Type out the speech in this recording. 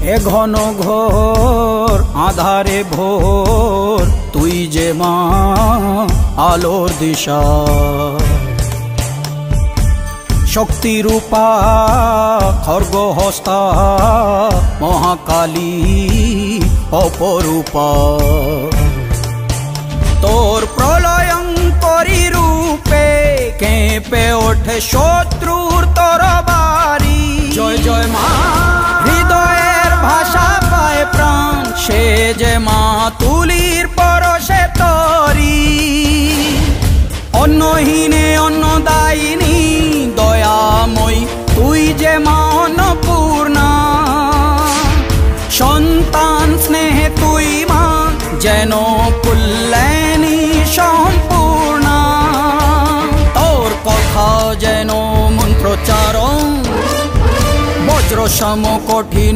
এ ঘন ঘোর আধারে ভোর তুই যে মা আলোর দিশা শক্তিরূপা খর্গহস্তা মহাকালী অপরূপা তোর প্রলয়ঙ্করী রূপে কেঁপে ওঠে শত্রুর তরবারি জয় জয় মা হৃদয়ের ভাষা পায় প্রাণ সে যে মা তুলির পরশে তরি অন্নহীনে অন্নদায়িনী দয়াময়ী তুই যে মা অন্নপূর্ণা সন্তান স্নেহে তুই মা যেন কল্যাণী সম্পূর্ণা তোর কথা যেন মন্ত্রোচ্চারণ বজ্র সম কঠিন